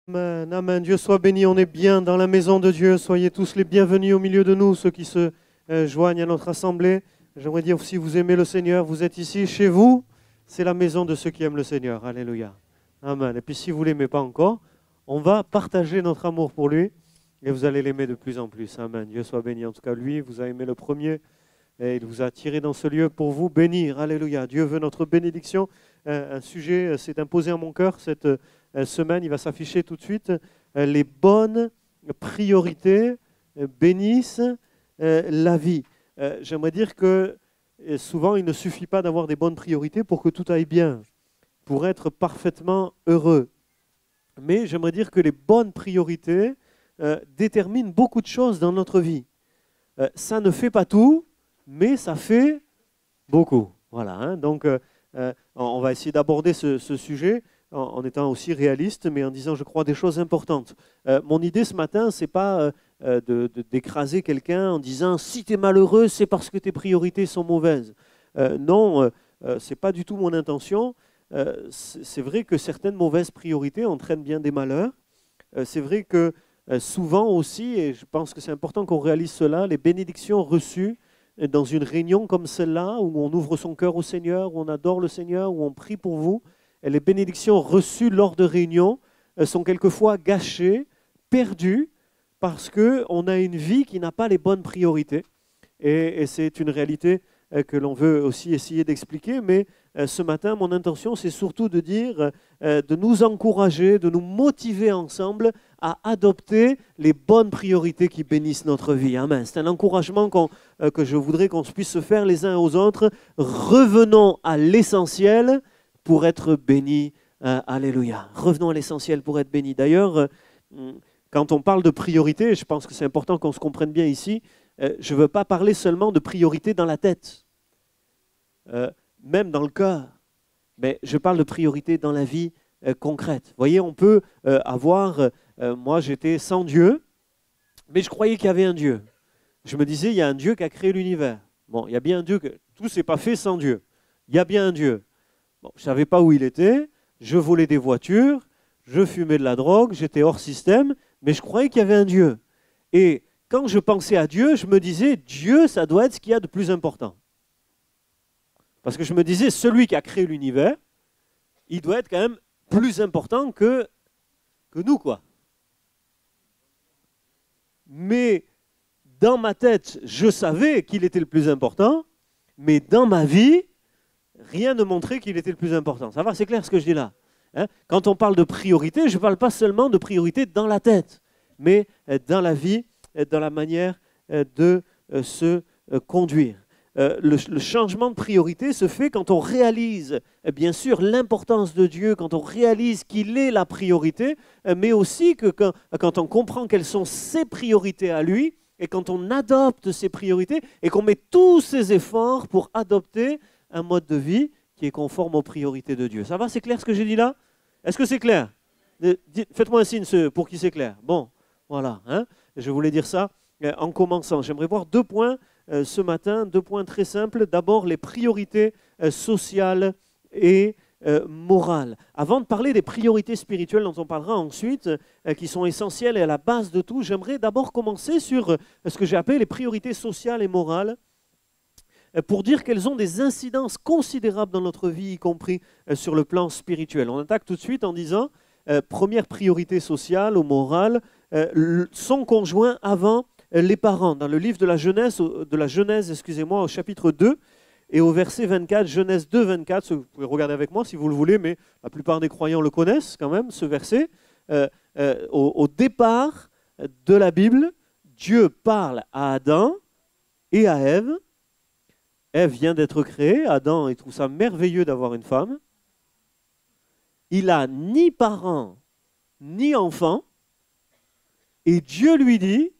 Amen, amen. Dieu soit béni, on est bien dans la maison de Dieu. Soyez tous les bienvenus au milieu de nous, ceux qui se joignent à notre assemblée. J'aimerais dire, si vous aimez le Seigneur, vous êtes ici, chez vous, c'est la maison de ceux qui aiment le Seigneur. Alléluia. Amen. Et puis si vous ne l'aimez pas encore, on va partager notre amour pour lui et vous allez l'aimer de plus en plus. Amen. Dieu soit béni. En tout cas, lui vous a aimé le premier et il vous a tiré dans ce lieu pour vous bénir. Alléluia. Dieu veut notre bénédiction. Un sujet s'est imposé à mon cœur cette semaine, il va s'afficher tout de suite. Les bonnes priorités bénissent la vie. J'aimerais dire que souvent, il ne suffit pas d'avoir des bonnes priorités pour que tout aille bien, pour être parfaitement heureux. Mais j'aimerais dire que les bonnes priorités déterminent beaucoup de choses dans notre vie. Ça ne fait pas tout, mais ça fait beaucoup. Voilà, hein. Donc, on va essayer d'aborder ce sujet en étant aussi réaliste, mais en disant, je crois, des choses importantes. Mon idée ce matin, ce n'est pas d'écraser quelqu'un en disant, si tu es malheureux, c'est parce que tes priorités sont mauvaises. Non, ce n'est pas du tout mon intention. C'est vrai que certaines mauvaises priorités entraînent bien des malheurs. C'est vrai que souvent aussi, et je pense que c'est important qu'on réalise cela, les bénédictions reçues dans une réunion comme celle-là, où on ouvre son cœur au Seigneur, où on adore le Seigneur, où on prie pour vous, et les bénédictions reçues lors de réunions sont quelquefois gâchées, perdues, parce qu'on a une vie qui n'a pas les bonnes priorités. Et c'est une réalité que l'on veut aussi essayer d'expliquer, mais ce matin, mon intention, c'est surtout de dire, de nous encourager, de nous motiver ensemble à adopter les bonnes priorités qui bénissent notre vie. Amen. C'est un encouragement que je voudrais qu'on puisse se faire les uns aux autres. Revenons à l'essentiel pour être bénis. Alléluia. Revenons à l'essentiel pour être bénis. D'ailleurs, quand on parle de priorité, je pense que c'est important qu'on se comprenne bien ici, je ne veux pas parler seulement de priorité dans la tête, même dans le cœur, mais je parle de priorité dans la vie concrète. Vous voyez, on peut avoir, moi j'étais sans Dieu, mais je croyais qu'il y avait un Dieu. Je me disais, il y a un Dieu qui a créé l'univers. Bon, il y a bien un Dieu, tout ne s'est pas fait sans Dieu. Il y a bien un Dieu. Bon, je ne savais pas où il était, je volais des voitures, je fumais de la drogue, j'étais hors système, mais je croyais qu'il y avait un Dieu. Et quand je pensais à Dieu, je me disais, Dieu, ça doit être ce qu'il y a de plus important. Parce que je me disais, celui qui a créé l'univers, il doit être quand même plus important que nous, quoi. Mais dans ma tête, je savais qu'il était le plus important, mais dans ma vie, rien ne montrait qu'il était le plus important. Ça va, c'est clair ce que je dis là, hein? Quand on parle de priorité, je ne parle pas seulement de priorité dans la tête, mais dans la vie, dans la manière de se conduire. Le changement de priorité se fait quand on réalise, bien sûr, l'importance de Dieu, quand on réalise qu'il est la priorité, mais aussi que quand on comprend quelles sont ses priorités à lui, et quand on adopte ses priorités, et qu'on met tous ses efforts pour adopter un mode de vie qui est conforme aux priorités de Dieu. Ça va, c'est clair ce que j'ai dit là? Est-ce que c'est clair? Faites-moi un signe pour qui c'est clair. Bon, voilà, hein? Je voulais dire ça en commençant. J'aimerais voir 2 points ce matin, 2 points très simples. D'abord, les priorités sociales et morales. Avant de parler des priorités spirituelles dont on parlera ensuite, qui sont essentielles et à la base de tout, j'aimerais d'abord commencer sur ce que j'ai appelé les priorités sociales et morales, pour dire qu'elles ont des incidences considérables dans notre vie, y compris sur le plan spirituel. On attaque tout de suite en disant, première priorité sociale ou morale, son conjoint avant les parents. Dans le livre de la Genèse, au chapitre 2 et au verset 24, Genèse 2, 24, vous pouvez regarder avec moi si vous le voulez, mais la plupart des croyants le connaissent quand même, ce verset. Au départ de la Bible, Dieu parle à Adam et à Ève. Ève vient d'être créée, Adam, il trouve ça merveilleux d'avoir une femme. Il n'a ni parents, ni enfants, et Dieu lui dit,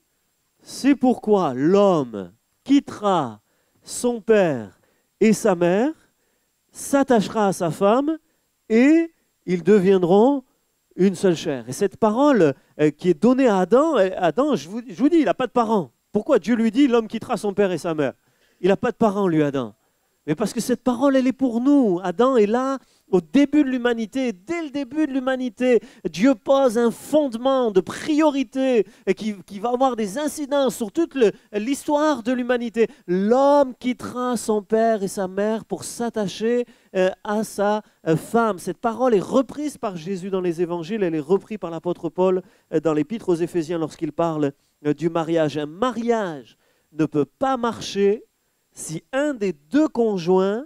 c'est pourquoi l'homme quittera son père et sa mère, s'attachera à sa femme, et ils deviendront une seule chair. Et cette parole qui est donnée à Adam, Adam, je vous dis, il n'a pas de parents. Pourquoi Dieu lui dit, l'homme quittera son père et sa mère? Il n'a pas de parents, lui, Adam. Mais parce que cette parole, elle est pour nous. Adam est là au début de l'humanité. Dès le début de l'humanité, Dieu pose un fondement de priorité qui va avoir des incidences sur toute l'histoire de l'humanité. L'homme quittera son père et sa mère pour s'attacher à sa femme. Cette parole est reprise par Jésus dans les évangiles. Elle est reprise par l'apôtre Paul dans l'épître aux Éphésiens lorsqu'il parle du mariage. Un mariage ne peut pas marcher si un des deux conjoints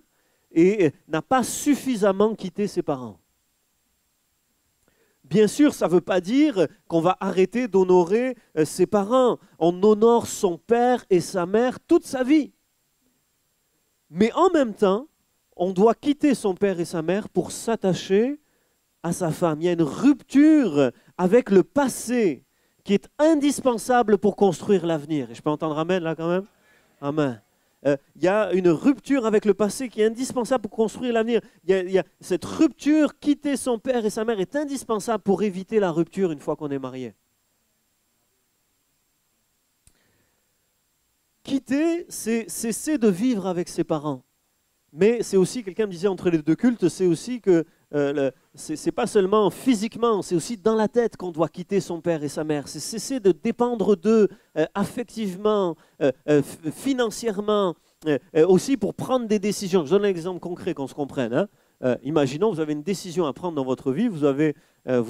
n'a pas suffisamment quitté ses parents. Bien sûr, ça ne veut pas dire qu'on va arrêter d'honorer ses parents. On honore son père et sa mère toute sa vie. Mais en même temps, on doit quitter son père et sa mère pour s'attacher à sa femme. Il y a une rupture avec le passé qui est indispensable pour construire l'avenir. Et je peux entendre amen là quand même? Amen. Il y a une rupture avec le passé qui est indispensable pour construire l'avenir. Il y a cette rupture, quitter son père et sa mère est indispensable pour éviter la rupture une fois qu'on est marié. Quitter, c'est cesser de vivre avec ses parents. Mais c'est aussi, quelqu'un me disait entre les deux cultes, c'est aussi que c'est pas seulement physiquement, c'est aussi dans la tête qu'on doit quitter son père et sa mère. C'est cesser de dépendre d'eux affectivement, financièrement, aussi pour prendre des décisions. Je donne un exemple concret qu'on se comprenne. Hein. Imaginons, vous avez une décision à prendre dans votre vie, vous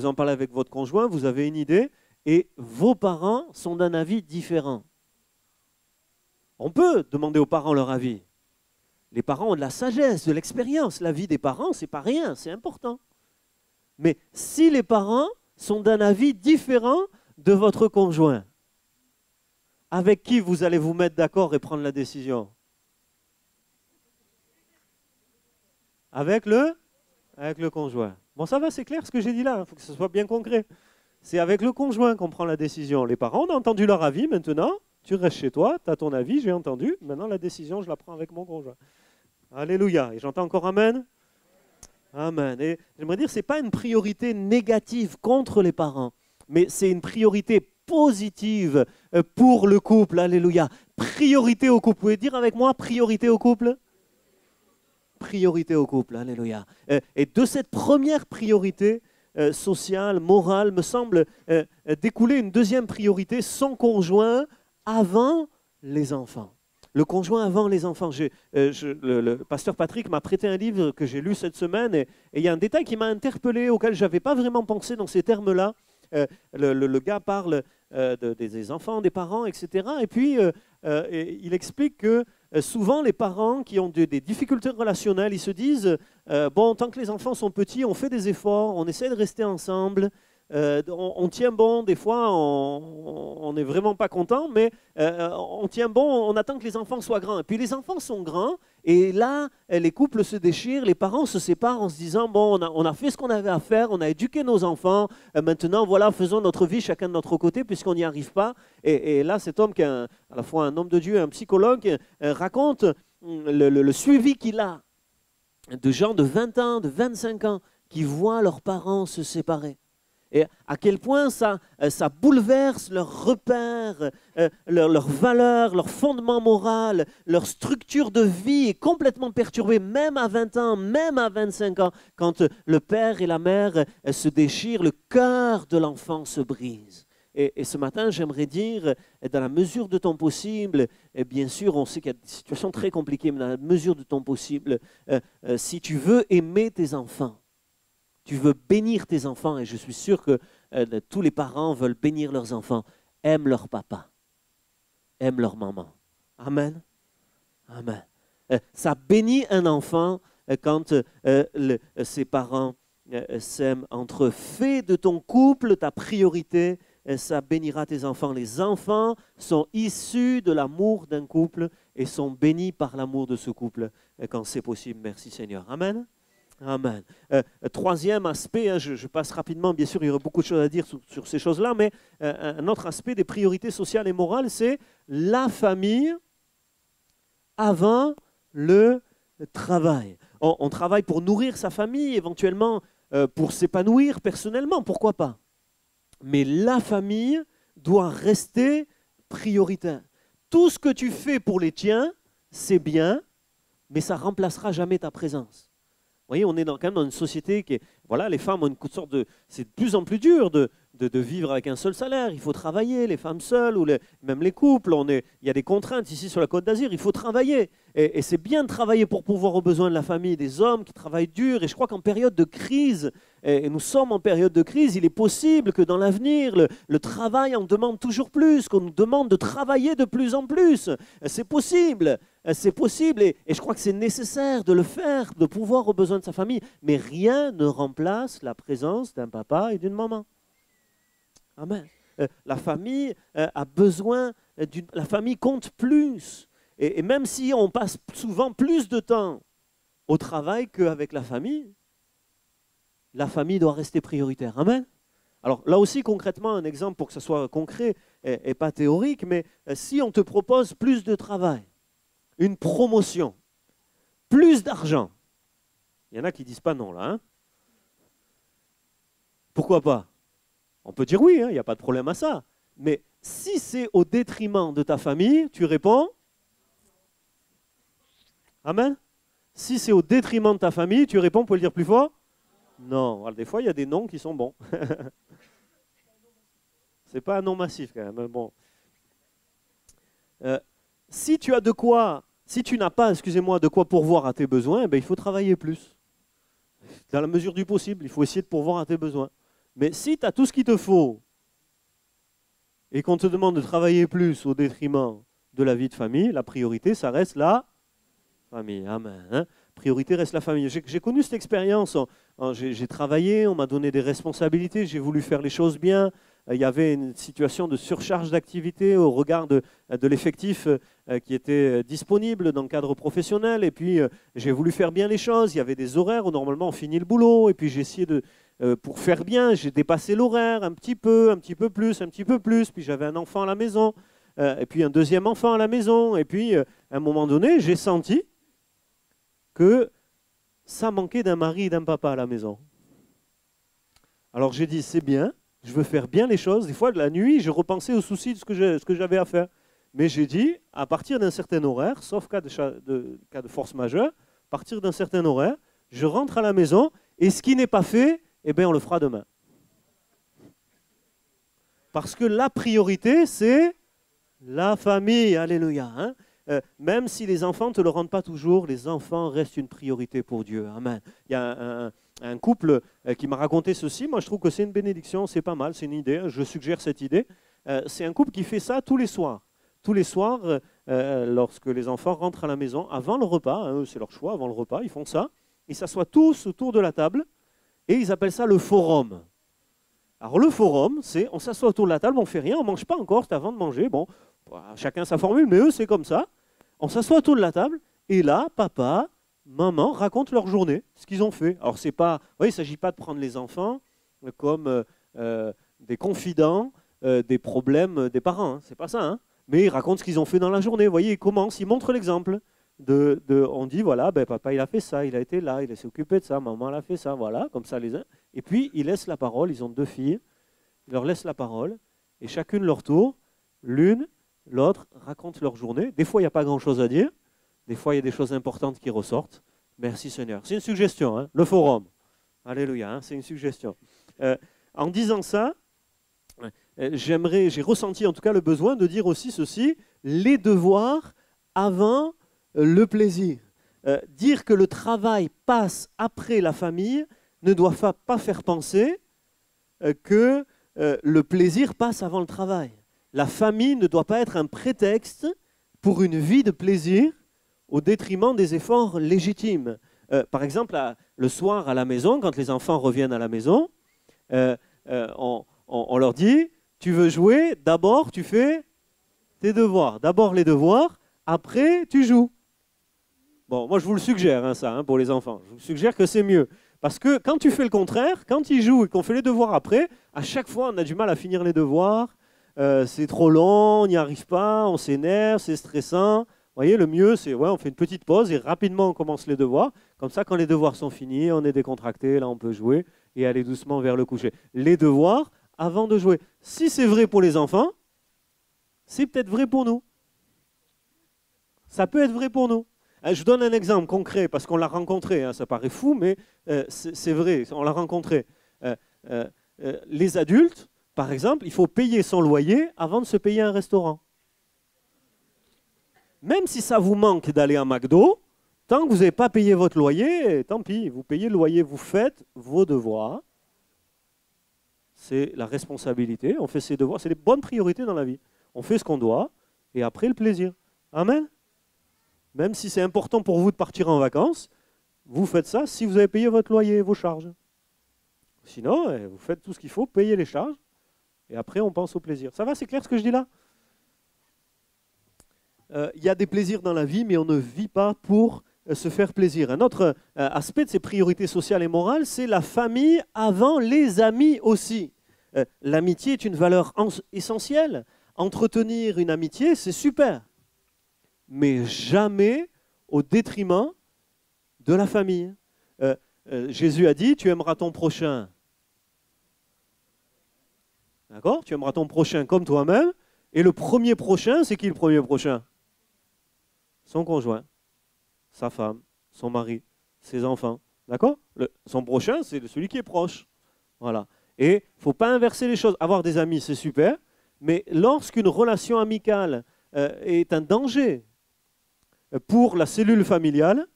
en parlez avec votre conjoint, vous avez une idée, et vos parents sont d'un avis différent. On peut demander aux parents leur avis. Les parents ont de la sagesse, de l'expérience. L'avis des parents, ce n'est pas rien, c'est important. Mais si les parents sont d'un avis différent de votre conjoint, avec qui vous allez vous mettre d'accord et prendre la décision? Avec le conjoint. Bon, ça va, c'est clair ce que j'ai dit là, il faut que ce soit bien concret. C'est avec le conjoint qu'on prend la décision. Les parents, on a entendu leur avis, maintenant, tu restes chez toi, tu as ton avis, j'ai entendu, maintenant la décision, je la prends avec mon conjoint. Alléluia. Et j'entends encore amen? Amen. Et j'aimerais dire, ce n'est pas une priorité négative contre les parents, mais c'est une priorité positive pour le couple. Alléluia. Priorité au couple. Vous pouvez dire avec moi, priorité au couple? Priorité au couple. Alléluia. Et de cette première priorité sociale, morale, me semble découler une deuxième priorité, son conjoint avant les enfants. Le conjoint avant les enfants. Le pasteur Patrick m'a prêté un livre que j'ai lu cette semaine et il y a un détail qui m'a interpellé, auquel je n'avais pas vraiment pensé dans ces termes-là. Le gars parle des enfants, des parents, etc. Et puis, il explique que souvent, les parents qui ont des difficultés relationnelles, ils se disent bon, tant que les enfants sont petits, on fait des efforts, on essaie de rester ensemble. On tient bon, des fois on n'est vraiment pas content, mais on tient bon, on attend que les enfants soient grands. Et puis les enfants sont grands, et là, les couples se déchirent, les parents se séparent en se disant, bon, on a fait ce qu'on avait à faire, on a éduqué nos enfants, maintenant, voilà, faisons notre vie chacun de notre côté, puisqu'on n'y arrive pas. Et là, cet homme, qui est à la fois un homme de Dieu et un psychologue, raconte le suivi qu'il a de gens de 20 ans, de 25 ans, qui voient leurs parents se séparer. Et à quel point ça bouleverse leurs repères, leurs valeurs, leur fondement moral, leur structure de vie est complètement perturbée, même à 20 ans, même à 25 ans. Quand le père et la mère se déchirent, le cœur de l'enfant se brise. Et ce matin, j'aimerais dire, dans la mesure de ton possible, et bien sûr, on sait qu'il y a des situations très compliquées, mais dans la mesure de ton possible, si tu veux aimer tes enfants, tu veux bénir tes enfants, et je suis sûr que tous les parents veulent bénir leurs enfants. Aime leur papa, aime leur maman. Amen. Amen. Ça bénit un enfant quand ses parents s'aiment entre eux. Fais de ton couple ta priorité, ça bénira tes enfants. Les enfants sont issus de l'amour d'un couple et sont bénis par l'amour de ce couple quand c'est possible. Merci Seigneur. Amen. Amen. Troisième aspect, je passe rapidement, bien sûr, il y aurait beaucoup de choses à dire sur ces choses-là, mais un autre aspect des priorités sociales et morales, c'est la famille avant le travail. On travaille pour nourrir sa famille, éventuellement pour s'épanouir personnellement, pourquoi pas. Mais la famille doit rester prioritaire. Tout ce que tu fais pour les tiens, c'est bien, mais ça ne remplacera jamais ta présence. Vous voyez, on est quand même dans une société qui est... Voilà, les femmes ont une sorte de... C'est de plus en plus dur de vivre avec un seul salaire. Il faut travailler, les femmes seules, ou même les couples. Il y a des contraintes ici sur la Côte d'Azur, il faut travailler. Et c'est bien de travailler pour pouvoir aux besoins de la famille, des hommes qui travaillent dur. Et je crois qu'en période de crise, et nous sommes en période de crise, il est possible que dans l'avenir, le travail en demande toujours plus, qu'on nous demande de travailler de plus en plus. C'est possible. C'est possible et je crois que c'est nécessaire de le faire, de pouvoir aux besoins de sa famille. Mais rien ne remplace la présence d'un papa et d'une maman. Amen. La famille a besoin, la famille compte plus. Et même si on passe souvent plus de temps au travail qu'avec la famille doit rester prioritaire. Amen. Alors là aussi concrètement, un exemple pour que ce soit concret et pas théorique, mais si on te propose plus de travail, une promotion, plus d'argent. Il y en a qui ne disent pas non là. Hein, pourquoi pas? On peut dire oui, il n'y a pas de problème à ça. Mais si c'est au détriment de ta famille, tu réponds? Amen. Si c'est au détriment de ta famille, tu réponds, vous pouvez le dire plus fort? Non. Alors, des fois, il y a des noms qui sont bons. C'est pas un non massif quand même. Bon. Si tu as de quoi... Si tu n'as pas, excusez-moi, de quoi pourvoir à tes besoins, il faut travailler plus. Dans la mesure du possible, il faut essayer de pourvoir à tes besoins. Mais si tu as tout ce qu'il te faut et qu'on te demande de travailler plus au détriment de la vie de famille, la priorité, ça reste la famille. Amen. Hein? Priorité reste la famille. J'ai connu cette expérience. J'ai travaillé, on m'a donné des responsabilités, j'ai voulu faire les choses bien. Il y avait une situation de surcharge d'activité au regard de l'effectif qui était disponible dans le cadre professionnel. Et puis, j'ai voulu faire bien les choses. Il y avait des horaires où normalement on finit le boulot. Et puis, j'ai essayé pour faire bien, j'ai dépassé l'horaire un petit peu plus. Puis, j'avais un enfant à la maison. Et puis, un deuxième enfant à la maison. Et puis, à un moment donné, j'ai senti que ça manquait d'un mari et d'un papa à la maison. Alors, j'ai dit, c'est bien. Je veux faire bien les choses. Des fois, de la nuit, je repensais aux soucis de ce que j'avais à faire. Mais j'ai dit, à partir d'un certain horaire, sauf cas de force majeure, à partir d'un certain horaire, je rentre à la maison et ce qui n'est pas fait, on le fera demain. Parce que la priorité, c'est la famille. Alléluia. Hein? Même si les enfants ne te le rendent pas toujours, les enfants restent une priorité pour Dieu. Amen. Il y a un couple qui m'a raconté ceci. Moi, je trouve que c'est une bénédiction, c'est pas mal, c'est une idée. Je suggère cette idée. C'est un couple qui fait ça tous les soirs. Tous les soirs, lorsque les enfants rentrent à la maison, avant le repas, hein, c'est leur choix, avant le repas, ils font ça. Ils s'assoient tous autour de la table et ils appellent ça le forum. Alors le forum, c'est on s'assoit autour de la table, on ne fait rien, on ne mange pas encore, c'est avant de manger. Bon, chacun sa formule, mais eux, c'est comme ça. On s'assoit autour de la table et là, papa, maman racontent leur journée, ce qu'ils ont fait. Alors, c'est pas, il ne s'agit pas de prendre les enfants comme des confidents des problèmes des parents. Hein. Ce n'est pas ça. Hein. Mais ils racontent ce qu'ils ont fait dans la journée. Vous voyez, ils commencent, ils montrent l'exemple. On dit, voilà, papa, il a fait ça, il a été là, il s'est occupé de ça, maman, elle a fait ça, voilà, comme ça les uns. Et puis, ils laissent la parole, ils ont 2 filles, ils leur laissent la parole, et chacune leur tour, l'une, l'autre, raconte leur journée. Des fois, il n'y a pas grand-chose à dire. Des fois, il y a des choses importantes qui ressortent. Merci Seigneur. C'est une suggestion, hein, le forum. Alléluia, hein, c'est une suggestion. En disant ça, j'ai ressenti en tout cas le besoin de dire aussi ceci, les devoirs avant le plaisir. Dire que le travail passe après la famille ne doit pas faire penser que le plaisir passe avant le travail. La famille ne doit pas être un prétexte pour une vie de plaisir au détriment des efforts légitimes. Par exemple, le soir à la maison, quand les enfants reviennent à la maison, on leur dit, tu veux jouer, d'abord tu fais tes devoirs. D'abord les devoirs, après tu joues. Bon, moi je vous le suggère, hein, ça, hein, pour les enfants. Je vous suggère que c'est mieux. Parce que quand tu fais le contraire, quand ils jouent et qu'on fait les devoirs après, à chaque fois on a du mal à finir les devoirs. C'est trop long, on n'y arrive pas, on s'énerve, c'est stressant. Vous voyez, le mieux, c'est on fait une petite pause et rapidement on commence les devoirs. Comme ça, quand les devoirs sont finis, on est décontracté, là on peut jouer et aller doucement vers le coucher. Les devoirs avant de jouer. Si c'est vrai pour les enfants, c'est peut-être vrai pour nous. Ça peut être vrai pour nous. Je vous donne un exemple concret, parce qu'on l'a rencontré, hein, ça paraît fou, mais c'est vrai, on l'a rencontré. Les adultes, par exemple, il faut payer son loyer avant de se payer un restaurant. Même si ça vous manque d'aller à McDo, tant que vous n'avez pas payé votre loyer, tant pis, vous payez le loyer, vous faites vos devoirs. C'est la responsabilité, on fait ses devoirs, c'est les bonnes priorités dans la vie. On fait ce qu'on doit, et après le plaisir. Amen. Même si c'est important pour vous de partir en vacances, vous faites ça si vous avez payé votre loyer et vos charges. Sinon, vous faites tout ce qu'il faut, payez les charges, et après on pense au plaisir. Ça va, c'est clair ce que je dis là? Il y a des plaisirs dans la vie, mais on ne vit pas pour se faire plaisir. Un autre aspect de ces priorités sociales et morales, c'est la famille avant les amis aussi. L'amitié est une valeur essentielle. Entretenir une amitié, c'est super, mais jamais au détriment de la famille. Jésus a dit, tu aimeras ton prochain. D'accord? Tu aimeras ton prochain comme toi-même. Et le premier prochain, c'est qui le premier prochain? Son conjoint, sa femme, son mari, ses enfants. D'accord? Son prochain, c'est celui qui est proche. Voilà. Et il ne faut pas inverser les choses. Avoir des amis, c'est super. Mais lorsqu'une relation amicale est un danger pour la cellule familiale,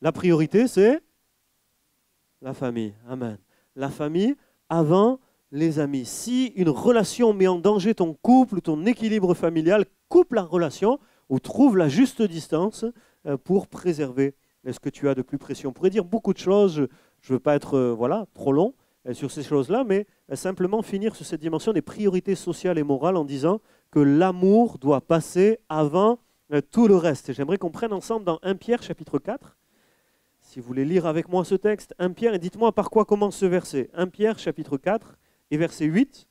la priorité, c'est la famille. Amen. La famille avant les amis. Si une relation met en danger ton couple, ton équilibre familial, coupe la relation ou trouve la juste distance pour préserver ce que tu as de plus précieux. On pourrait dire beaucoup de choses, je ne veux pas être trop long sur ces choses-là, mais simplement finir sur cette dimension des priorités sociales et morales en disant que l'amour doit passer avant tout le reste. Et j'aimerais qu'on prenne ensemble dans 1 Pierre chapitre 4, si vous voulez lire avec moi ce texte, 1 Pierre, et dites-moi par quoi commence ce verset. 1 Pierre chapitre 4 et verset 8.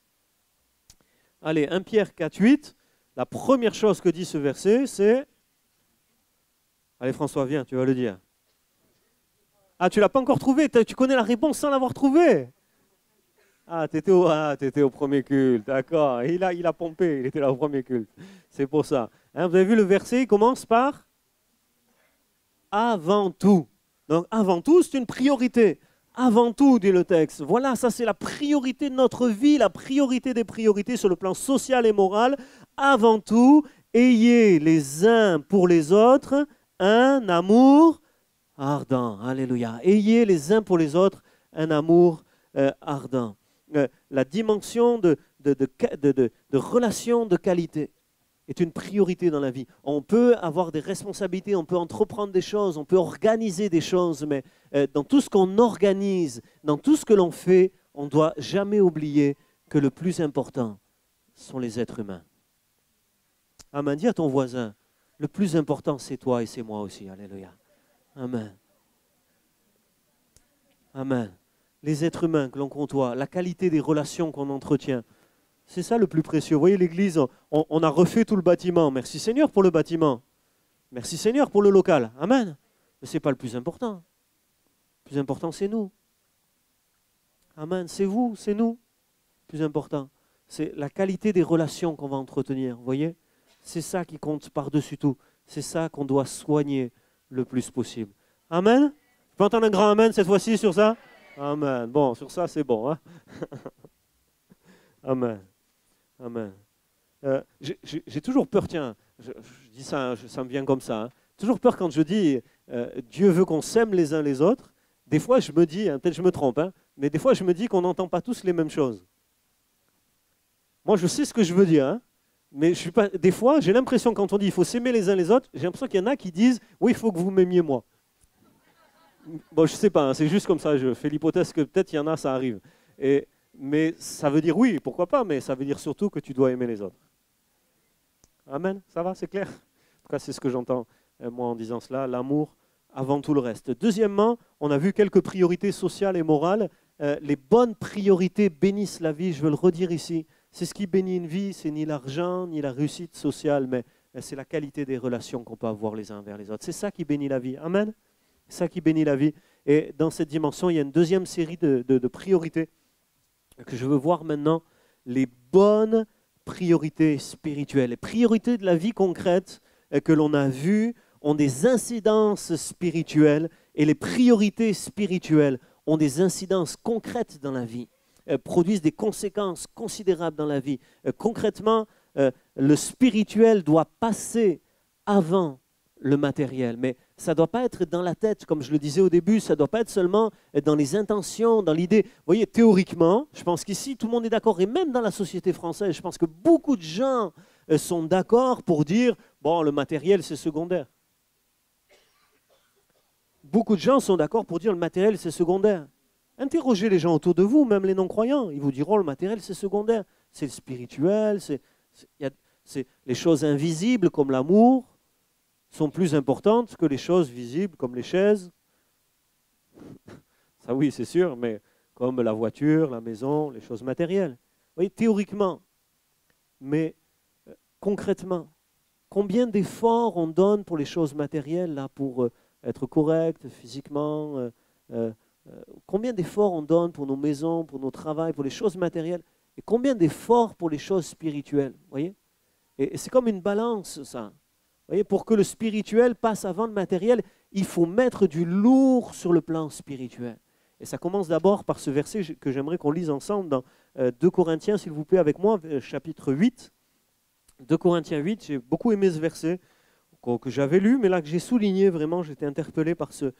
Allez, 1 Pierre 4, 8. La première chose que dit ce verset, c'est... Allez François, viens, tu vas le dire. Ah, tu ne l'as pas encore trouvé, tu connais la réponse sans l'avoir trouvé. Ah, tu étais au premier culte, d'accord. Il a pompé, il était là au premier culte. C'est pour ça. Hein, vous avez vu le verset, il commence par « avant tout ». Donc, avant tout, c'est une priorité. Avant tout, dit le texte. Voilà, ça c'est la priorité de notre vie, la priorité des priorités sur le plan social et moral. Avant tout, ayez les uns pour les autres un amour ardent. Alléluia. Ayez les uns pour les autres un amour ardent. La dimension de relation de qualité est une priorité dans la vie. On peut avoir des responsabilités, on peut entreprendre des choses, on peut organiser des choses, mais dans tout ce qu'on organise, dans tout ce que l'on fait, on ne doit jamais oublier que le plus important sont les êtres humains. Amen. Dis à ton voisin, le plus important c'est toi et c'est moi aussi. Alléluia. Amen. Amen. Les êtres humains que l'on côtoie, la qualité des relations qu'on entretient, c'est ça le plus précieux. Vous voyez l'église, on a refait tout le bâtiment. Merci Seigneur pour le bâtiment. Merci Seigneur pour le local. Amen. Mais ce n'est pas le plus important. Le plus important, c'est nous. Amen. C'est vous, c'est nous. Le plus important. C'est la qualité des relations qu'on va entretenir. Vous voyez? C'est ça qui compte par-dessus tout. C'est ça qu'on doit soigner le plus possible. Amen. Je peux entendre un grand amen cette fois-ci sur ça? Amen. Bon, sur ça, c'est bon. Hein. Amen. Amen. J'ai toujours peur, tiens, je dis ça, ça me vient comme ça, hein. Toujours peur quand je dis Dieu veut qu'on s'aime les uns les autres. Des fois, je me dis, hein, peut-être je me trompe, hein, mais des fois, je me dis qu'on n'entend pas tous les mêmes choses. Moi, je sais ce que je veux dire, hein, mais je suis pas. Des fois, j'ai l'impression quand on dit il faut s'aimer les uns les autres, j'ai l'impression qu'il y en a qui disent oui, il faut que vous m'aimiez moi. Bon, je sais pas, hein, c'est juste comme ça. Je fais l'hypothèse que peut-être il y en a, ça arrive. Mais ça veut dire oui, pourquoi pas, mais ça veut dire surtout que tu dois aimer les autres. Amen, ça va, c'est clair? En tout cas, c'est ce que j'entends, moi, en disant cela, l'amour avant tout le reste. Deuxièmement, on a vu quelques priorités sociales et morales. Les bonnes priorités bénissent la vie, je veux le redire ici. C'est ce qui bénit une vie, c'est ni l'argent, ni la réussite sociale, mais c'est la qualité des relations qu'on peut avoir les uns vers les autres. C'est ça qui bénit la vie. Amen. C'est ça qui bénit la vie. Et dans cette dimension, il y a une deuxième série de priorités que je veux voir maintenant, les bonnes priorités spirituelles, les priorités de la vie concrète que l'on a vues ont des incidences spirituelles et les priorités spirituelles ont des incidences concrètes dans la vie, produisent des conséquences considérables dans la vie. Concrètement, le spirituel doit passer avant le matériel, mais ça ne doit pas être dans la tête, comme je le disais au début, ça ne doit pas être seulement dans les intentions, dans l'idée. Vous voyez, théoriquement, je pense qu'ici, tout le monde est d'accord, et même dans la société française, je pense que beaucoup de gens sont d'accord pour dire, bon, le matériel, c'est secondaire. Beaucoup de gens sont d'accord pour dire, le matériel, c'est secondaire. Interrogez les gens autour de vous, même les non-croyants, ils vous diront, le matériel, c'est secondaire. C'est le spirituel, c'est les choses invisibles, comme l'amour, sont plus importantes que les choses visibles comme les chaises. Ça oui, c'est sûr, mais comme la voiture, la maison, les choses matérielles. Vous voyez, théoriquement, mais concrètement, combien d'efforts on donne pour les choses matérielles, là, pour être correct physiquement, combien d'efforts on donne pour nos maisons, pour nos travails, pour les choses matérielles, et combien d'efforts pour les choses spirituelles, vous voyez? Et c'est comme une balance, ça. Vous voyez, pour que le spirituel passe avant le matériel, il faut mettre du lourd sur le plan spirituel. Et ça commence d'abord par ce verset que j'aimerais qu'on lise ensemble dans 2 Corinthiens, s'il vous plaît, avec moi, chapitre 8. 2 Corinthiens 8, j'ai beaucoup aimé ce verset que j'avais lu, mais là que j'ai souligné, vraiment, j'étais interpellé par ce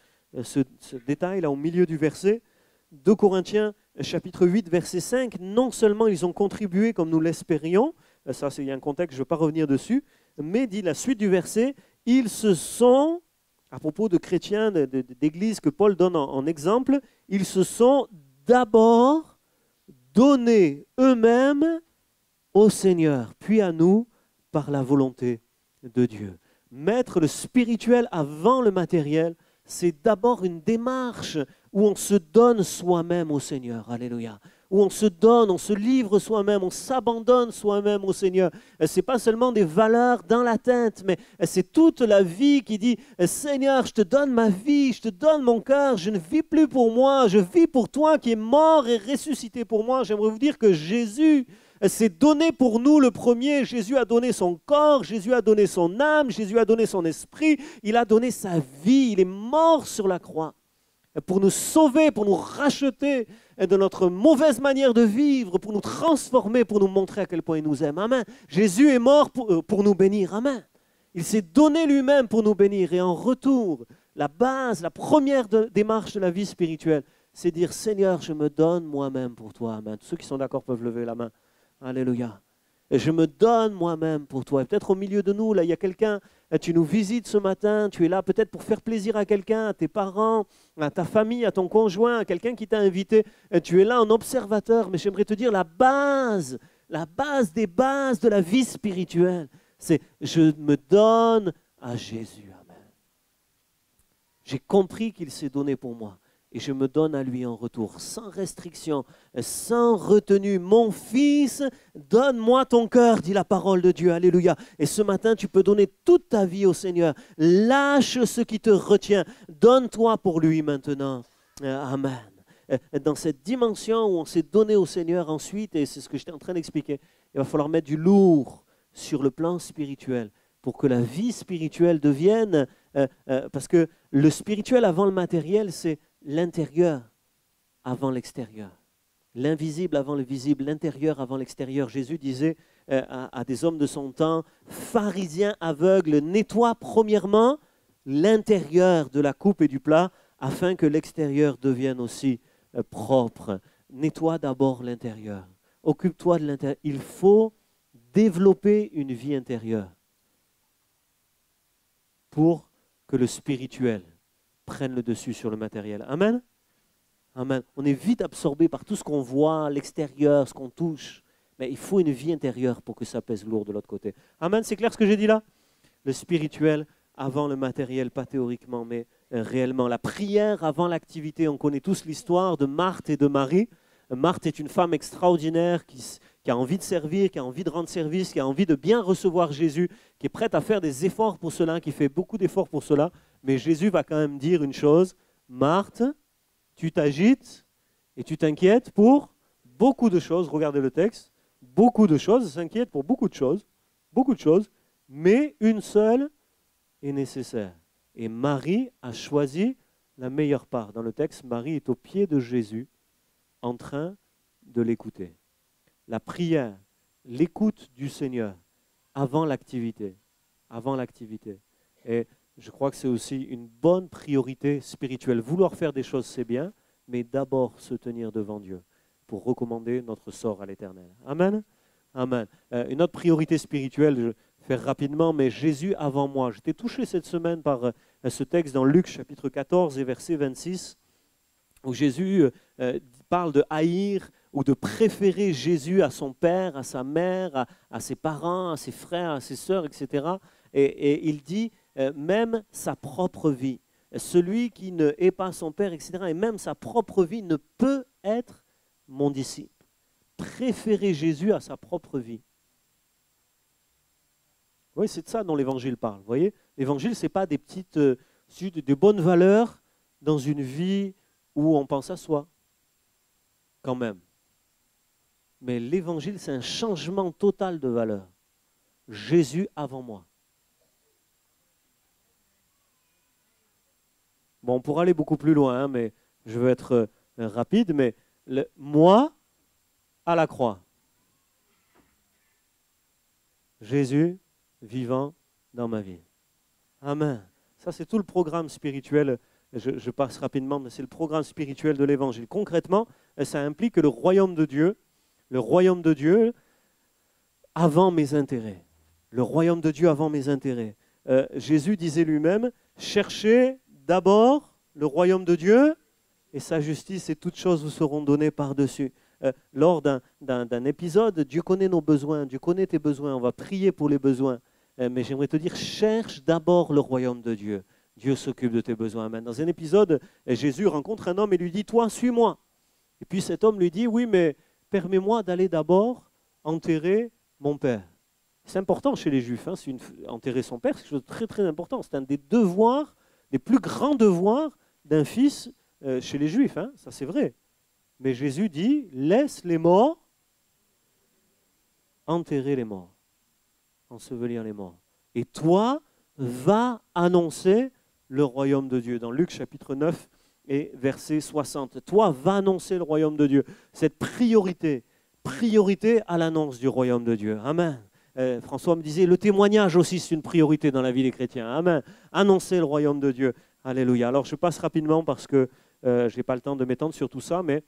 détail là au milieu du verset. 2 Corinthiens chapitre 8, verset 5, non seulement ils ont contribué comme nous l'espérions, ça il y a un contexte, je ne vais pas revenir dessus, mais dit la suite du verset, ils se sont, à propos de chrétiens, d'église que Paul donne en exemple, ils se sont d'abord donnés eux-mêmes au Seigneur, puis à nous par la volonté de Dieu. Mettre le spirituel avant le matériel, c'est d'abord une démarche où on se donne soi-même au Seigneur. Alléluia. Où on se donne, on se livre soi-même, on s'abandonne soi-même au Seigneur. Ce n'est pas seulement des valeurs dans la tête, mais c'est toute la vie qui dit « Seigneur, je te donne ma vie, je te donne mon cœur, je ne vis plus pour moi, je vis pour toi qui est mort et ressuscité pour moi. » J'aimerais vous dire que Jésus s'est donné pour nous le premier. Jésus a donné son corps, Jésus a donné son âme, Jésus a donné son esprit, il a donné sa vie, il est mort sur la croix pour nous sauver, pour nous racheter de notre mauvaise manière de vivre, pour nous transformer, pour nous montrer à quel point il nous aime. Amen. Jésus est mort pour nous bénir. Amen. Il s'est donné lui-même pour nous bénir. Et en retour, la base, la première démarche de la vie spirituelle, c'est dire, Seigneur, je me donne moi-même pour toi. Amen. Tous ceux qui sont d'accord peuvent lever la main. Alléluia. Et je me donne moi-même pour toi. Et peut-être au milieu de nous, là, il y a quelqu'un, tu nous visites ce matin, tu es là peut-être pour faire plaisir à quelqu'un, à tes parents, à ta famille, à ton conjoint, à quelqu'un qui t'a invité. Et tu es là en observateur, mais j'aimerais te dire la base des bases de la vie spirituelle, c'est je me donne à Jésus. Amen. J'ai compris qu'il s'est donné pour moi. Et je me donne à lui en retour, sans restriction, sans retenue. Mon fils, donne-moi ton cœur, dit la parole de Dieu. Alléluia. Et ce matin, tu peux donner toute ta vie au Seigneur. Lâche ce qui te retient. Donne-toi pour lui maintenant. Amen. Dans cette dimension où on s'est donné au Seigneur ensuite, et c'est ce que j'étais en train d'expliquer, il va falloir mettre du lourd sur le plan spirituel pour que la vie spirituelle devienne... parce que le spirituel avant le matériel, c'est l'intérieur avant l'extérieur. L'invisible avant le visible, l'intérieur avant l'extérieur. Jésus disait à des hommes de son temps, pharisiens aveugles, nettoie premièrement l'intérieur de la coupe et du plat afin que l'extérieur devienne aussi propre. Nettoie d'abord l'intérieur. Occupe-toi de l'intérieur. Il faut développer une vie intérieure pour que le spirituel prenne le dessus sur le matériel. Amen. Amen. On est vite absorbé par tout ce qu'on voit, l'extérieur, ce qu'on touche. Mais il faut une vie intérieure pour que ça pèse lourd de l'autre côté. Amen, c'est clair ce que j'ai dit là? Le spirituel avant le matériel, pas théoriquement, mais réellement. La prière avant l'activité. On connaît tous l'histoire de Marthe et de Marie. Marthe est une femme extraordinaire qui a envie de servir, qui a envie de rendre service, qui a envie de bien recevoir Jésus, qui est prête à faire des efforts pour cela, qui fait beaucoup d'efforts pour cela. Mais Jésus va quand même dire une chose, Marthe, tu t'agites et tu t'inquiètes pour beaucoup de choses. Regardez le texte, beaucoup de choses, s'inquiète pour beaucoup de choses, mais une seule est nécessaire. Et Marie a choisi la meilleure part. Dans le texte, Marie est au pied de Jésus en train de l'écouter. La prière, l'écoute du Seigneur avant l'activité. Avant l'activité. Et je crois que c'est aussi une bonne priorité spirituelle. Vouloir faire des choses, c'est bien, mais d'abord se tenir devant Dieu pour recommander notre sort à l'Éternel. Amen. Amen. Une autre priorité spirituelle, je vais faire rapidement, mais Jésus avant moi. J'étais touché cette semaine par ce texte dans Luc chapitre 14 et verset 26, où Jésus parle de haïr ou de préférer Jésus à son père, à sa mère, à ses parents, à ses frères, à ses sœurs, etc. Et il dit même sa propre vie. Celui qui ne hait pas son père, etc., et même sa propre vie ne peut être mon disciple. Préférer Jésus à sa propre vie. Oui, c'est de ça dont l'Évangile parle. Vous voyez, l'Évangile, ce n'est pas des petites, de bonnes valeurs dans une vie où on pense à soi, quand même. Mais l'Évangile, c'est un changement total de valeur. Jésus avant moi. Bon, on pourra aller beaucoup plus loin, hein, mais je veux être rapide, mais moi à la croix. Jésus vivant dans ma vie. Amen. Ça, c'est tout le programme spirituel. Je passe rapidement, mais c'est le programme spirituel de l'Évangile. Concrètement, ça implique le royaume de Dieu avant mes intérêts. Le royaume de Dieu avant mes intérêts. Jésus disait lui-même, cherchez d'abord le royaume de Dieu et sa justice et toutes choses vous seront données par-dessus. Lors d'un épisode, Dieu connaît nos besoins, Dieu connaît tes besoins, on va prier pour les besoins. Mais j'aimerais te dire, cherche d'abord le royaume de Dieu. Dieu s'occupe de tes besoins. Amen. Dans un épisode, Jésus rencontre un homme et lui dit, toi, suis-moi. Et puis cet homme lui dit, oui, mais permets-moi d'aller d'abord enterrer mon père. C'est important chez les Juifs, hein, enterrer son père, c'est quelque chose de très très important. C'est un des devoirs, des plus grands devoirs d'un fils chez les Juifs, hein, ça c'est vrai. Mais Jésus dit, laisse les morts enterrer les morts, ensevelir les morts. Et toi, va annoncer le royaume de Dieu. Dans Luc chapitre 9 et verset 60. Toi, va annoncer le royaume de Dieu. Cette priorité à l'annonce du royaume de Dieu. Amen. François me disait, le témoignage aussi, c'est une priorité dans la vie des chrétiens. Amen. Annoncer le royaume de Dieu. Alléluia. Alors, je passe rapidement parce que je n'ai pas le temps de m'étendre sur tout ça, mais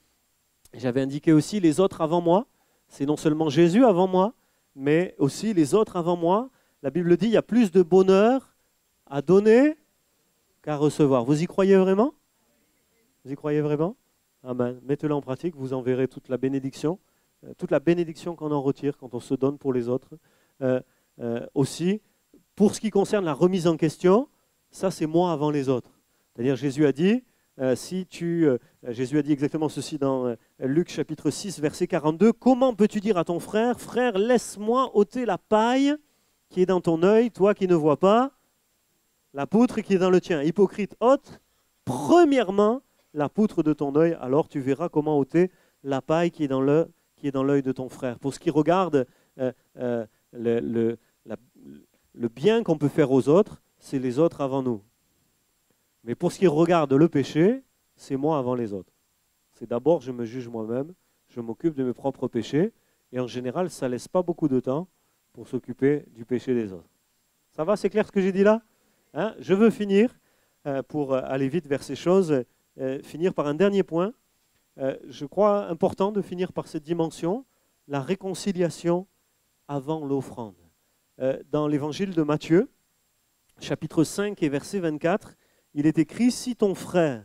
j'avais indiqué aussi les autres avant moi. C'est non seulement Jésus avant moi, mais aussi les autres avant moi. La Bible dit, il y a plus de bonheur à donner qu'à recevoir. Vous y croyez vraiment? Vous y croyez vraiment? Amen. Mettez-le en pratique, vous en verrez toute la bénédiction qu'on en retire quand on se donne pour les autres. Aussi, pour ce qui concerne la remise en question, ça c'est moi avant les autres. C'est-à-dire Jésus a dit, Jésus a dit exactement ceci dans Luc chapitre 6, verset 42, « Comment peux-tu dire à ton frère, frère, laisse-moi ôter la paille qui est dans ton œil, toi qui ne vois pas la poutre qui est dans le tien. Hypocrite, ôte premièrement la poutre de ton œil, alors tu verras comment ôter la paille qui est dans l'œil de ton frère. » Pour ce qui regarde le bien qu'on peut faire aux autres, c'est les autres avant nous. Mais pour ce qui regarde le péché, c'est moi avant les autres. C'est d'abord, je me juge moi-même, je m'occupe de mes propres péchés, et en général, ça ne laisse pas beaucoup de temps pour s'occuper du péché des autres. Ça va, c'est clair ce que j'ai dit là? Hein? Je veux finir, pour aller vite vers ces choses, finir par un dernier point. Je crois important de finir par cette dimension, la réconciliation avant l'offrande. Dans l'évangile de Matthieu, chapitre 5 et verset 24, il est écrit, « Si ton frère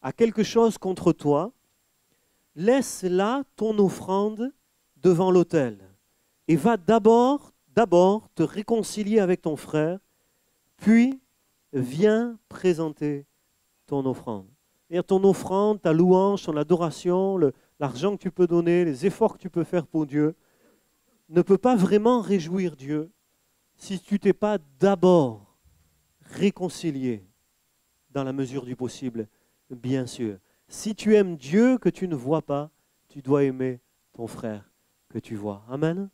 a quelque chose contre toi, laisse là ton offrande devant l'autel et va d'abord te réconcilier avec ton frère, puis viens présenter ton offrande. » C'est-à-dire ton offrande, ta louange, ton adoration, l'argent que tu peux donner, les efforts que tu peux faire pour Dieu, ne peut pas vraiment réjouir Dieu si tu t'es pas d'abord réconcilié dans la mesure du possible, bien sûr. Si tu aimes Dieu que tu ne vois pas, tu dois aimer ton frère que tu vois. Amen.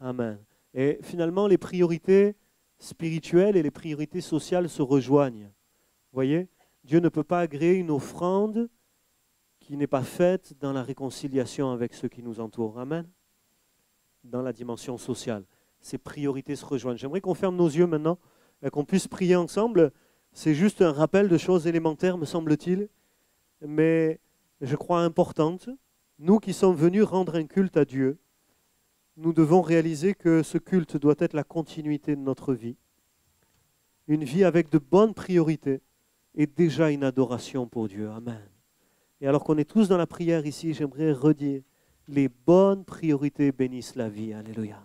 Amen. Et finalement, les priorités spirituelles et les priorités sociales se rejoignent. Vous voyez, Dieu ne peut pas agréer une offrande qui n'est pas faite dans la réconciliation avec ceux qui nous entourent. Amen. Dans la dimension sociale. Ces priorités se rejoignent. J'aimerais qu'on ferme nos yeux maintenant, qu'on puisse prier ensemble. C'est juste un rappel de choses élémentaires, me semble-t-il, mais je crois importantes. Nous qui sommes venus rendre un culte à Dieu, nous devons réaliser que ce culte doit être la continuité de notre vie. Une vie avec de bonnes priorités est déjà une adoration pour Dieu. Amen. Et alors qu'on est tous dans la prière ici, j'aimerais redire, les bonnes priorités bénissent la vie. Alléluia.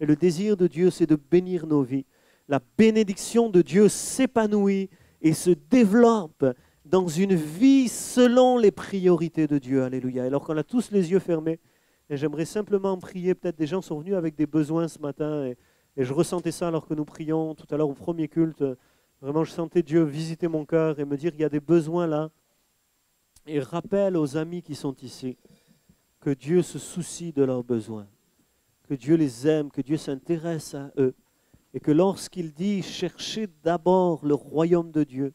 Et le désir de Dieu, c'est de bénir nos vies. La bénédiction de Dieu s'épanouit et se développe dans une vie selon les priorités de Dieu. Alléluia. Alors qu'on a tous les yeux fermés, et j'aimerais simplement prier. Peut-être des gens sont venus avec des besoins ce matin, et je ressentais ça alors que nous prions tout à l'heure au premier culte. Vraiment, je sentais Dieu visiter mon cœur et me dire, il y a des besoins là. Et rappelle aux amis qui sont ici que Dieu se soucie de leurs besoins, que Dieu les aime, que Dieu s'intéresse à eux, et que lorsqu'il dit « cherchez d'abord le royaume de Dieu »,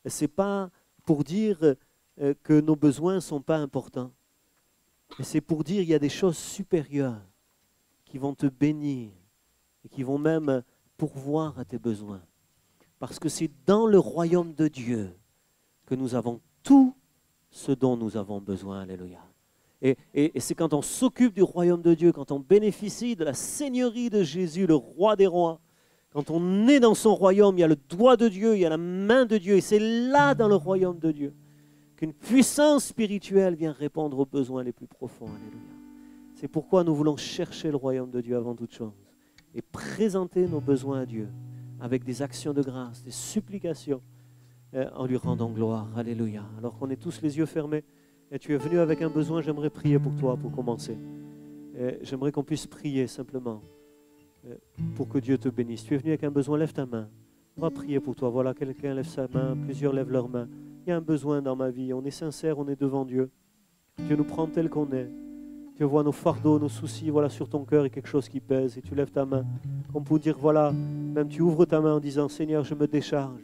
ce n'est pas pour dire que nos besoins ne sont pas importants, mais c'est pour dire qu'il y a des choses supérieures qui vont te bénir et qui vont même pourvoir à tes besoins. Parce que c'est dans le royaume de Dieu que nous avons tout ce dont nous avons besoin. Alléluia. Et c'est quand on s'occupe du royaume de Dieu, quand on bénéficie de la seigneurie de Jésus, le roi des rois, quand on est dans son royaume, il y a le doigt de Dieu, il y a la main de Dieu, et c'est là dans le royaume de Dieu qu'une puissance spirituelle vient répondre aux besoins les plus profonds. Alléluia. C'est pourquoi nous voulons chercher le royaume de Dieu avant toute chose et présenter nos besoins à Dieu avec des actions de grâce, des supplications en lui rendant gloire. Alléluia. Alors qu'on est tous les yeux fermés, et tu es venu avec un besoin, j'aimerais prier pour toi pour commencer. J'aimerais qu'on puisse prier simplement pour que Dieu te bénisse. Tu es venu avec un besoin, lève ta main. On va prier pour toi. Voilà, quelqu'un lève sa main, plusieurs lèvent leurs mains. Il y a un besoin dans ma vie, on est sincère, on est devant Dieu. Dieu nous prend tel qu'on est. Dieu voit nos fardeaux, nos soucis, voilà, sur ton cœur, il y a quelque chose qui pèse et tu lèves ta main. Comme pour dire, voilà, même tu ouvres ta main en disant, Seigneur, je me décharge.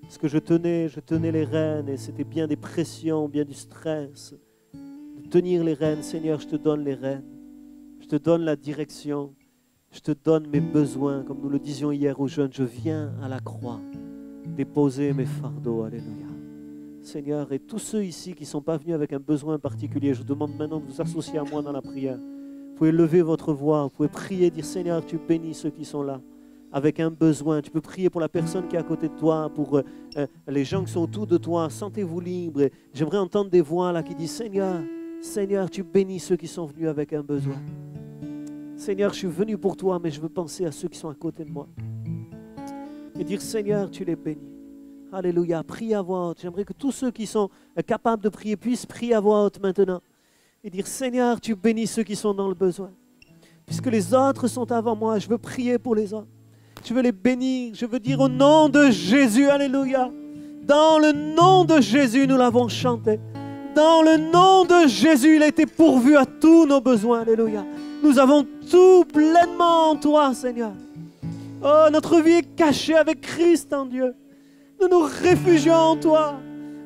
Parce que je tenais les rênes et c'était bien des pressions, bien du stress. De tenir les rênes, Seigneur, je te donne les rênes. Je te donne la direction. Je te donne mes besoins. Comme nous le disions hier aux jeunes, je viens à la croix déposer mes fardeaux. Alléluia. Seigneur, et tous ceux ici qui ne sont pas venus avec un besoin particulier, je vous demande maintenant de vous associer à moi dans la prière. Vous pouvez lever votre voix, vous pouvez prier, dire Seigneur, tu bénis ceux qui sont là avec un besoin. Tu peux prier pour la personne qui est à côté de toi, pour les gens qui sont autour de toi. Sentez-vous libre. J'aimerais entendre des voix là qui disent Seigneur, Seigneur, tu bénis ceux qui sont venus avec un besoin. Seigneur, je suis venu pour toi, mais je veux penser à ceux qui sont à côté de moi. Et dire Seigneur, tu les bénis. Alléluia, prie à voix haute. J'aimerais que tous ceux qui sont capables de prier puissent prier à voix haute maintenant. Et dire Seigneur, tu bénis ceux qui sont dans le besoin. Puisque les autres sont avant moi, je veux prier pour les autres. Je veux les bénir. Je veux dire au nom de Jésus, alléluia. Dans le nom de Jésus, nous l'avons chanté. Dans le nom de Jésus, il a été pourvu à tous nos besoins, alléluia. Nous avons tout pleinement en toi, Seigneur. Oh, notre vie est cachée avec Christ en Dieu. Nous nous réfugions en toi.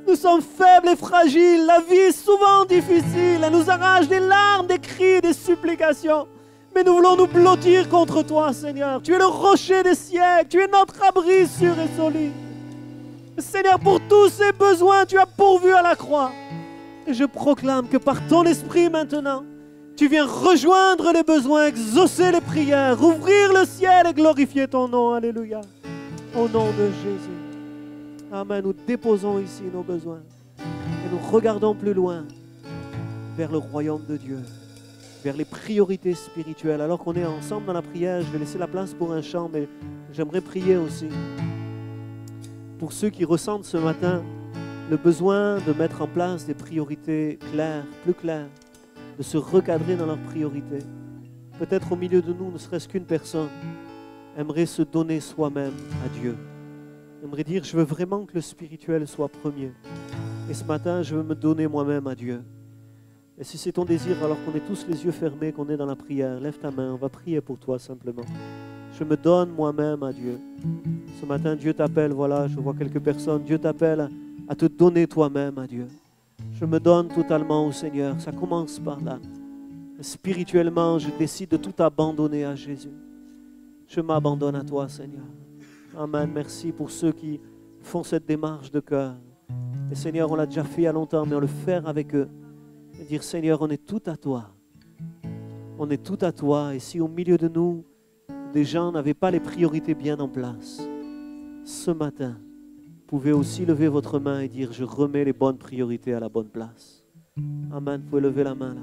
Nous sommes faibles et fragiles. La vie est souvent difficile. Elle nous arrache des larmes, des cris, des supplications. Mais nous voulons nous blottir contre toi, Seigneur. Tu es le rocher des siècles. Tu es notre abri sûr et solide. Seigneur, pour tous ces besoins, tu as pourvu à la croix. Et je proclame que par ton esprit maintenant, tu viens rejoindre les besoins, exaucer les prières, ouvrir le ciel et glorifier ton nom. Alléluia. Au nom de Jésus. Amen. Nous déposons ici nos besoins et nous regardons plus loin vers le royaume de Dieu, vers les priorités spirituelles. Alors qu'on est ensemble dans la prière, je vais laisser la place pour un chant, mais j'aimerais prier aussi pour ceux qui ressentent ce matin le besoin de mettre en place des priorités claires, plus claires, de se recadrer dans leurs priorités. Peut-être au milieu de nous, ne serait-ce qu'une personne aimerait se donner soi-même à Dieu. Aimerait dire, je veux vraiment que le spirituel soit premier. Et ce matin, je veux me donner moi-même à Dieu. Et si c'est ton désir, alors qu'on est tous les yeux fermés, qu'on est dans la prière, lève ta main, on va prier pour toi simplement. Je me donne moi-même à Dieu. Ce matin, Dieu t'appelle, voilà, je vois quelques personnes. Dieu t'appelle à te donner toi-même à Dieu. Je me donne totalement au Seigneur. Ça commence par là. Spirituellement, je décide de tout abandonner à Jésus. Je m'abandonne à toi, Seigneur. Amen. Merci pour ceux qui font cette démarche de cœur. Et Seigneur, on l'a déjà fait il y a longtemps, mais on le fait avec eux. Et dire, Seigneur, on est tout à toi. On est tout à toi. Et si au milieu de nous, des gens n'avaient pas les priorités bien en place, ce matin, vous pouvez aussi lever votre main et dire, je remets les bonnes priorités à la bonne place. Amen. Vous pouvez lever la main là.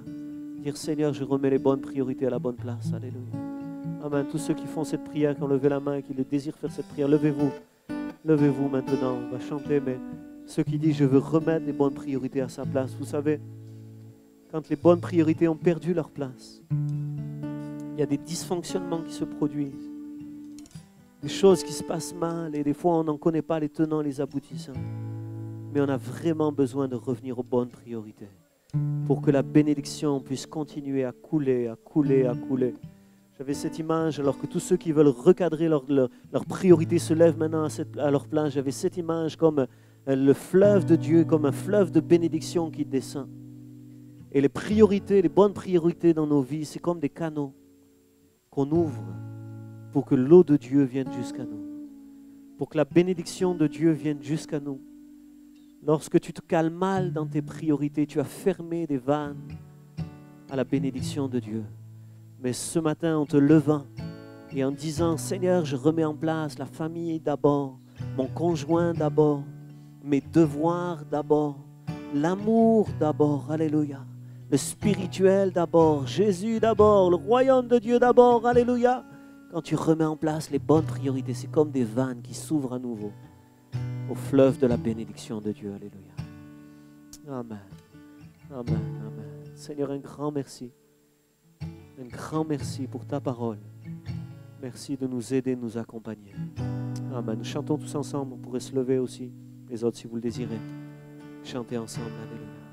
Dire, Seigneur, je remets les bonnes priorités à la bonne place. Alléluia. Amen. Tous ceux qui font cette prière, qui ont levé la main et qui désirent faire cette prière, levez-vous. Levez-vous maintenant. On va chanter, mais ceux qui disent, je veux remettre les bonnes priorités à sa place. Vous savez, quand les bonnes priorités ont perdu leur place, il y a des dysfonctionnements qui se produisent. Des choses qui se passent mal et des fois on n'en connaît pas les tenants, les aboutissants. Mais on a vraiment besoin de revenir aux bonnes priorités pour que la bénédiction puisse continuer à couler, à couler, à couler. J'avais cette image alors que tous ceux qui veulent recadrer leurs priorités se lèvent maintenant à leur place. J'avais cette image comme le fleuve de Dieu, comme un fleuve de bénédiction qui descend. Et les priorités, les bonnes priorités dans nos vies, c'est comme des canaux qu'on ouvre pour que l'eau de Dieu vienne jusqu'à nous, pour que la bénédiction de Dieu vienne jusqu'à nous. Lorsque tu te cales mal dans tes priorités, tu as fermé des vannes à la bénédiction de Dieu. Mais ce matin, en te levant et en disant, Seigneur, je remets en place la famille d'abord, mon conjoint d'abord, mes devoirs d'abord, l'amour d'abord, alléluia, le spirituel d'abord, Jésus d'abord, le royaume de Dieu d'abord, alléluia. Quand tu remets en place les bonnes priorités, c'est comme des vannes qui s'ouvrent à nouveau au fleuve de la bénédiction de Dieu. Alléluia. Amen. Amen. Amen. Seigneur, un grand merci. Un grand merci pour ta parole. Merci de nous aider, de nous accompagner. Amen. Nous chantons tous ensemble. On pourrait se lever aussi. Les autres, si vous le désirez. Chantez ensemble. Alléluia.